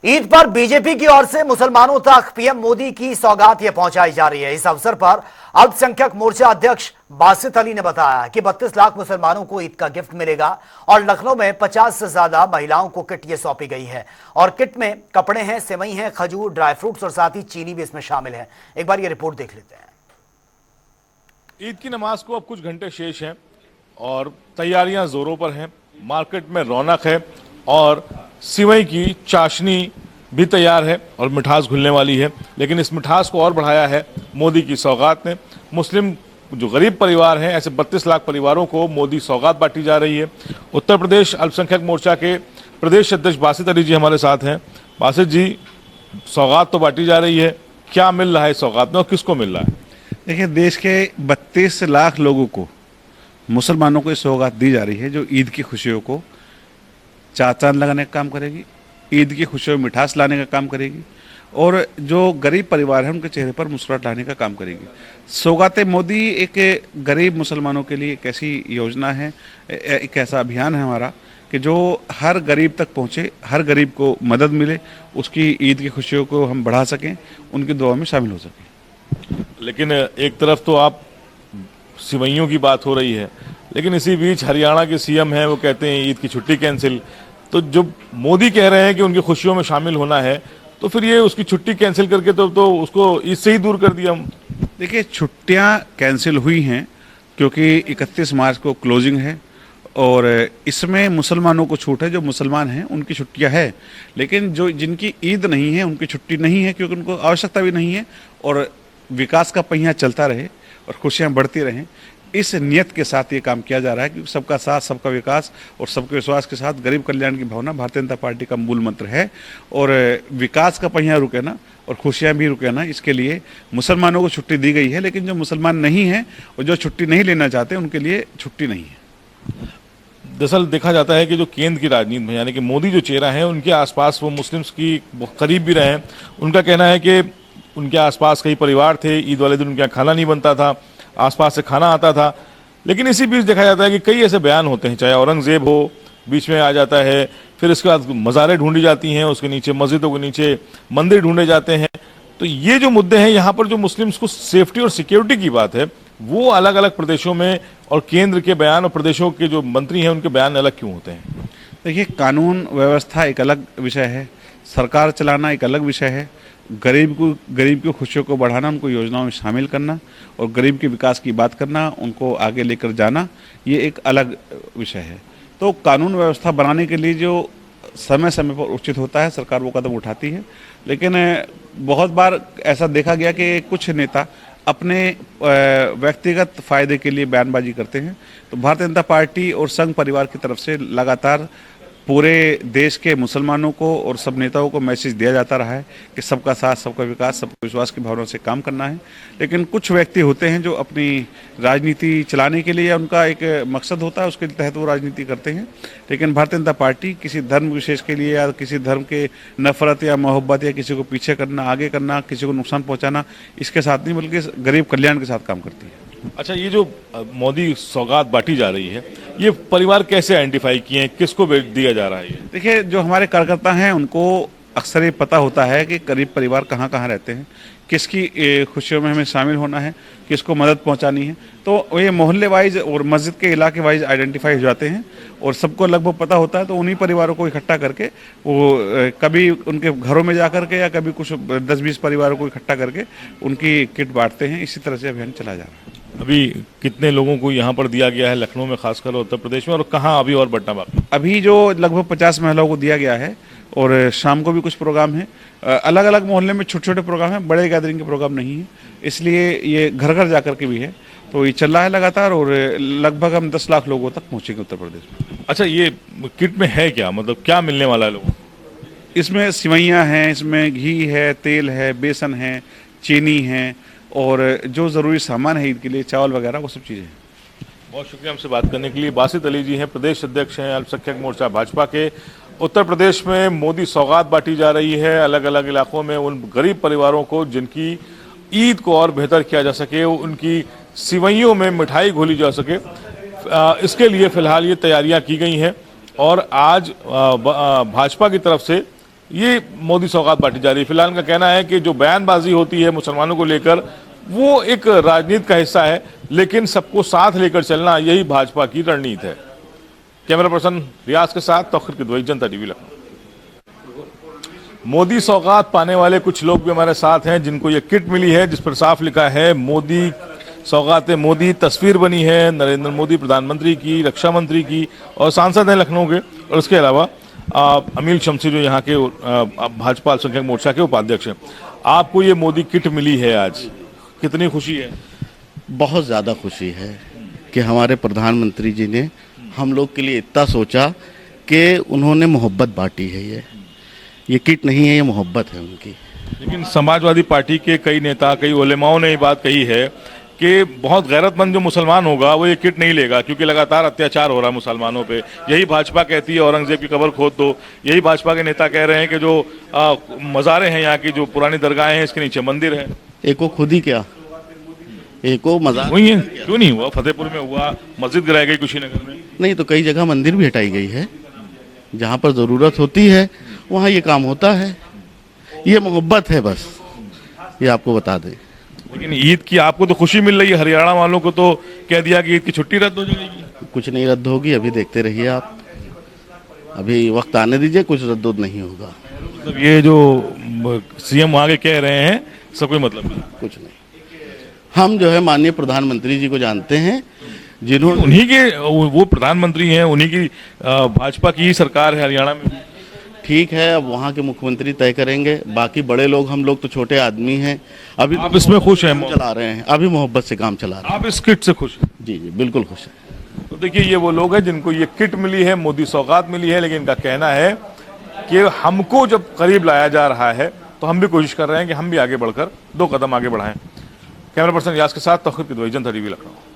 ईद पर बीजेपी की ओर से मुसलमानों तक पीएम मोदी की सौगात ये पहुंचाई जा रही है। इस अवसर पर अल्पसंख्यक मोर्चा अध्यक्ष बासित अली ने बताया कि 32 लाख मुसलमानों को ईद का गिफ्ट मिलेगा और लखनऊ में 50 से ज्यादा महिलाओं को किट ये सौंपी गई है और किट में कपड़े हैं, सेवई हैं, खजूर, ड्राई फ्रूट्स और साथ ही चीनी भी इसमें शामिल है। एक बार ये रिपोर्ट देख लेते हैं। ईद की नमाज को अब कुछ घंटे शेष हैं और तैयारियां जोरों पर हैं। मार्केट में रौनक है और सिवई की चाशनी भी तैयार है और मिठास घुलने वाली है। लेकिन इस मिठास को और बढ़ाया है मोदी की सौगात ने। मुस्लिम जो गरीब परिवार हैं, ऐसे 32 लाख परिवारों को मोदी सौगात बांटी जा रही है। उत्तर प्रदेश अल्पसंख्यक मोर्चा के प्रदेश अध्यक्ष बासित अली जी हमारे साथ हैं। बासित जी, सौगात तो बांटी जा रही है, क्या मिल रहा है सौगात में और किसको मिल रहा है? देखिए, देश के 32 लाख लोगों को, मुसलमानों को सौगात दी जा रही है जो ईद की खुशियों को चांद लगाने का काम करेगी, ईद की खुशियों में मिठास लाने का काम करेगी और जो गरीब परिवार है उनके चेहरे पर मुस्कुराहट लाने का काम करेगी। सौगात मोदी एक गरीब मुसलमानों के लिए एक ऐसी योजना है, एक ऐसा अभियान है हमारा कि जो हर गरीब तक पहुँचे, हर गरीब को मदद मिले, उसकी ईद की खुशियों को हम बढ़ा सकें, उनकी दुआ में शामिल हो सकें। लेकिन एक तरफ तो आप सिवैयों की बात हो रही है, लेकिन इसी बीच हरियाणा के सीएम हैं, वो कहते हैं ईद की छुट्टी कैंसिल। तो जब मोदी कह रहे हैं कि उनकी खुशियों में शामिल होना है, तो फिर ये उसकी छुट्टी कैंसिल करके तो उसको इससे ही दूर कर दिया। देखिए, छुट्टियां कैंसिल हुई हैं क्योंकि 31 मार्च को क्लोजिंग है और इसमें मुसलमानों को छूट है। जो मुसलमान हैं उनकी छुट्टियां है, लेकिन जो जिनकी ईद नहीं है उनकी छुट्टी नहीं है क्योंकि उनको आवश्यकता भी नहीं है और विकास का पहिया चलता रहे और खुशियां बढ़ती रहें। इस नियत के साथ ये काम किया जा रहा है कि सबका साथ, सबका विकास और सबके विश्वास के साथ गरीब कल्याण की भावना भारतीय जनता पार्टी का मूल मंत्र है और विकास का पहिया रुके ना और खुशियां भी रुके ना, इसके लिए मुसलमानों को छुट्टी दी गई है। लेकिन जो मुसलमान नहीं हैं और जो छुट्टी नहीं लेना चाहते उनके लिए छुट्टी नहीं है। दरअसल देखा जाता है कि जो केंद्र की राजनीति में, यानी कि मोदी जो चेहरा है, उनके आसपास वो मुस्लिम्स की करीब भी रहे हैं। उनका कहना है कि उनके आसपास कई परिवार थे, ईद वाले दिन उनके यहाँ खाना नहीं बनता था, आसपास से खाना आता था। लेकिन इसी बीच देखा जाता है कि कई ऐसे बयान होते हैं, चाहे औरंगजेब हो बीच में आ जाता है, फिर इसके बाद मज़ारें ढूंढी जाती हैं, उसके नीचे मस्जिदों के नीचे मंदिर ढूंढे जाते हैं। तो ये जो मुद्दे हैं, यहाँ पर जो मुस्लिम्स को सेफ्टी और सिक्योरिटी की बात है, वो अलग अलग प्रदेशों में और केंद्र के बयान और प्रदेशों के जो मंत्री हैं उनके बयान अलग क्यों होते हैं? देखिए, कानून व्यवस्था एक अलग विषय है, सरकार चलाना एक अलग विषय है, गरीब की खुशियों को बढ़ाना, उनको योजनाओं में शामिल करना और गरीब के विकास की बात करना, उनको आगे लेकर जाना, ये एक अलग विषय है। तो कानून व्यवस्था बनाने के लिए जो समय समय पर उचित होता है, सरकार वो कदम उठाती है। लेकिन बहुत बार ऐसा देखा गया कि कुछ नेता अपने व्यक्तिगत फायदे के लिए बयानबाजी करते हैं। तो भारतीय जनता पार्टी और संघ परिवार की तरफ से लगातार पूरे देश के मुसलमानों को और सब नेताओं को मैसेज दिया जाता रहा है कि सबका साथ, सबका विकास, सबका विश्वास की भावना से काम करना है। लेकिन कुछ व्यक्ति होते हैं जो अपनी राजनीति चलाने के लिए, उनका एक मकसद होता है, उसके तहत वो राजनीति करते हैं। लेकिन भारतीय जनता पार्टी किसी धर्म विशेष के लिए या किसी धर्म के नफरत या मोहब्बत या किसी को पीछे करना, आगे करना, किसी को नुकसान पहुँचाना, इसके साथ नहीं बल्कि गरीब कल्याण के साथ काम करती है। अच्छा, ये जो मोदी सौगात बांटी जा रही है, ये परिवार कैसे आइडेंटिफाई किए हैं, किसको दिया जा रहा है? देखिए, जो हमारे कार्यकर्ता हैं उनको अक्सर ये पता होता है कि गरीब परिवार कहाँ कहाँ रहते हैं, किसकी खुशियों में हमें शामिल होना है, किसको मदद पहुंचानी है। तो ये मोहल्ले वाइज और मस्जिद के इलाके वाइज आइडेंटिफाई हो जाते हैं और सबको लगभग पता होता है। तो उन्हीं परिवारों को इकट्ठा करके वो कभी उनके घरों में जा करके या कभी कुछ 10-20 परिवारों को इकट्ठा करके उनकी किट बांटते हैं। इसी तरह से अभियान चला जा रहा है। अभी कितने लोगों को यहाँ पर दिया गया है लखनऊ में, खासकर उत्तर प्रदेश में, और कहाँ अभी और बढ़ना बाकी? अभी जो लगभग 50 महिलाओं को दिया गया है और शाम को भी कुछ प्रोग्राम है। अलग अलग मोहल्ले में छोटे छोटे प्रोग्राम हैं, बड़े गैदरिंग के प्रोग्राम नहीं है, इसलिए ये घर घर जाकर के भी है। तो ये चल रहा है लगातार और लगभग हम 10 लाख लोगों तक पहुँचेंगे उत्तर प्रदेश में। अच्छा, ये किट में है क्या, मतलब क्या मिलने वाला है लोगों को? इसमें सिवैयाँ हैं, इसमें घी है, तेल है, बेसन है, चीनी है और जो ज़रूरी सामान है ईद के लिए, चावल वगैरह, वो सब चीज़ें हैं। बहुत शुक्रिया हमसे बात करने के लिए। बासित अली जी हैं, प्रदेश अध्यक्ष हैं अल्पसंख्यक मोर्चा भाजपा के। उत्तर प्रदेश में मोदी सौगात बांटी जा रही है अलग अलग इलाकों में उन गरीब परिवारों को जिनकी ईद को और बेहतर किया जा सके, उनकी सिवैयों में मिठाई घोली जा सके। इसके लिए फिलहाल ये तैयारियां की गई हैं और आज भाजपा की तरफ से ये मोदी सौगात बांटी जा रही है। फिलहाल इनका कहना है कि जो बयानबाजी होती है मुसलमानों को लेकर वो एक राजनीति का हिस्सा है, लेकिन सबको साथ लेकर चलना यही भाजपा की रणनीति है। कैमरा पर्सन रियाज के साथ तौखीर किदवई, जनता टीवी लखनऊ। मोदी सौगात पाने वाले कुछ लोग भी हमारे साथ हैं जिनको ये किट मिली है जिस पर साफ लिखा है मोदी सौगात मोदी। तस्वीर बनी है नरेंद्र मोदी प्रधानमंत्री की, रक्षा मंत्री की और सांसद हैं लखनऊ के, और उसके अलावा अमील शमसी जो यहाँ के भाजपा अल्पसंख्यक मोर्चा के उपाध्यक्ष हैं। आपको ये मोदी किट मिली है आज, कितनी खुशी है? बहुत ज़्यादा खुशी है कि हमारे प्रधानमंत्री जी ने हम लोग के लिए इतना सोचा कि उन्होंने मोहब्बत बांटी है। ये किट नहीं है, ये मोहब्बत है उनकी। लेकिन समाजवादी पार्टी के कई नेता, कई उलेमाओं ने ये बात कही है कि बहुत गैरतमंद जो मुसलमान होगा वो ये किट नहीं लेगा, क्योंकि लगातार अत्याचार हो रहा है मुसलमानों पे। यही भाजपा कहती है औरंगजेब की कब्र खोद दो। यही भाजपा के नेता कह रहे हैं कि जो मज़ारे हैं यहाँ की, जो पुरानी दरगाहें हैं, इसके नीचे मंदिर है। एक वो खुद ही क्या, एक वो मजाक वही है, क्यों नहीं हुआ? फतेहपुर में हुआ, मस्जिद गिराई गई कुशीनगर में। नहीं तो कई जगह मंदिर भी हटाई गई है। जहाँ पर ज़रूरत होती है वहाँ ये काम होता है। ये मोहब्बत है बस, ये आपको बता दें। लेकिन ईद की आपको तो खुशी मिल रही है, हरियाणा वालों को तो कह दिया कि ईद की छुट्टी रद्द हो जाएगी। कुछ नहीं रद्द होगी, अभी देखते रहिए आप, अभी वक्त आने दीजिए, कुछ रद्द नहीं होगा। मतलब ये जो सीएम वहाँ के कह रहे हैं सब कोई मतलब नहीं? कुछ नहीं। हम जो है माननीय प्रधानमंत्री जी को जानते हैं, जिन्होंने उन्हीं के वो प्रधानमंत्री हैं, उन्हीं की भाजपा की ही सरकार है हरियाणा में। ठीक है, अब वहाँ के मुख्यमंत्री तय करेंगे। बाकी बड़े लोग, हम लोग तो छोटे आदमी हैं। अभी आप इसमें खुश हैं? चला रहे हैं, अभी मोहब्बत से काम चला रहे हैं। आप इस किट से खुश हैं? जी जी बिल्कुल खुश है। तो देखिए ये वो लोग हैं जिनको ये किट मिली है, मोदी सौगात मिली है, लेकिन इनका कहना है कि हमको जब करीब लाया जा रहा है तो हम भी कोशिश कर रहे हैं कि हम भी आगे बढ़कर 2 कदम आगे बढ़ाएं। कैमरा पर्सन रियाज के साथ तौखीर किदवई, जनता टीवी लखनऊ।